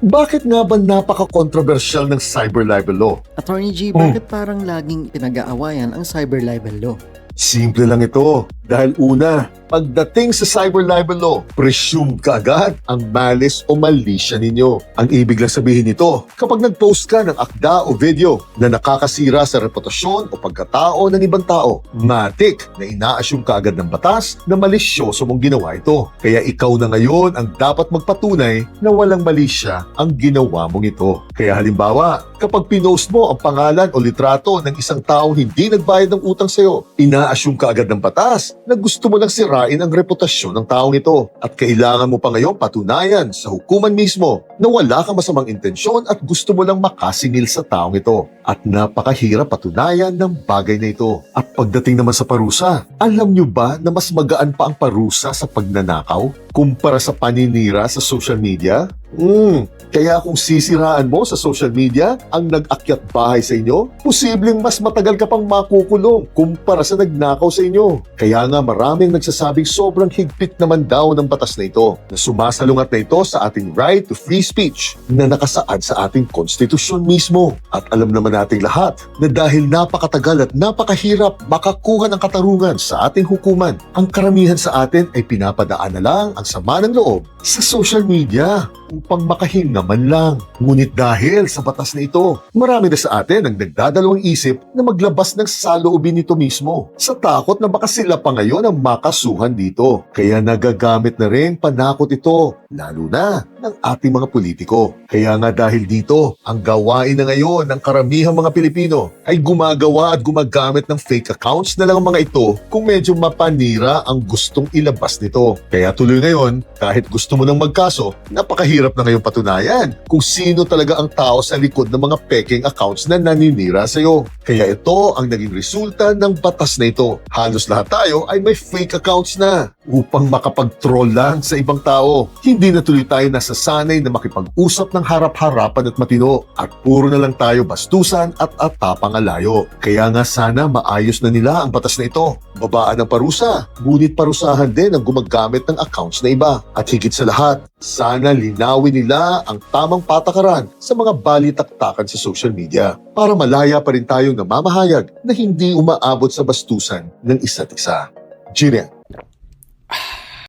Bakit nga ba napaka-controversial ng cyber libel law? Attorney G, bakit parang laging pinag-aawayan ang cyber libel law? Simple lang ito. Dahil una, pagdating sa cyber libel law, presume ka agad ang malice o malisya ninyo. Ang ibig lang sabihin nito, kapag nag-post ka ng akda o video na nakakasira sa reputasyon o pagkatao ng ibang tao, matik na ina-assume ka agad ng batas na malisyoso mong ginawa ito. Kaya ikaw na ngayon ang dapat magpatunay na walang malisya ang ginawa mong ito. Kaya halimbawa, kapag pinost mo ang pangalan o litrato ng isang taong hindi nagbayad ng utang sa'yo, ina-assume ka agad ng batas na gusto mo lang sirain ang reputasyon ng taong ito. At kailangan mo pa ngayon patunayan sa hukuman mismo na wala kang masamang intensyon at gusto mo lang makasingil sa taong ito. At napakahirap patunayan ng bagay na ito. At pagdating naman sa parusa, alam nyo ba na mas magaan pa ang parusa sa pagnanakaw kumpara sa paninira sa social media? Kaya kung sisiraan mo sa social media ang nag-akyat bahay sa inyo, posibleng mas matagal ka pang makukulong kumpara sa nagnakaw sa inyo. Kaya nga maraming nagsasabing sobrang higpit naman daw ng batas na ito na sumasalungat na ito sa ating right to free speech na nakasaad sa ating konstitusyon mismo. At alam naman nating lahat na dahil napakatagal at napakahirap makakuha ng katarungan sa ating hukuman, ang karamihan sa atin ay pinapadaan na lang ang sama ng loob sa social media upang makahinga man lang. Ngunit dahil sa batas na ito, marami na sa atin ang nagdadalawang isip na maglabas ng saloobin nito mismo sa takot na baka sila pa ngayon ang makasuhan dito. Kaya nagagamit na rin panakot ito, lalo na ng ating mga politiko. Kaya nga dahil dito, ang gawain na ngayon ng karamihang mga Pilipino ay gumagawa at gumagamit ng fake accounts na lang ang mga ito kung medyo mapanira ang gustong ilabas nito. Kaya tuloy ngayon, kahit gusto mo nang magkaso, napakahirap na ngayon patunayan kung sino talaga ang tao sa likod ng mga peking accounts na naninira sa'yo. Kaya ito ang naging resulta ng batas na ito. Halos lahat tayo ay may fake accounts na upang makapag-troll lang sa ibang tao. Hindi na tuloy tayo nasasanay na makipag-usap ng harap-harapan at matino at puro na lang tayo bastusan at atapangalayo. Kaya nga sana maayos na nila ang batas na ito. Babaan ang parusa, ngunit parusahan din ang gumagamit ng accounts na iba. At higit sa lahat, sana linawin nila ang tamang patakaran sa mga balitaktakan sa social media para malaya pa rin tayong namamahayag na hindi umaabot sa bastusan ng isa't isa. Jirian.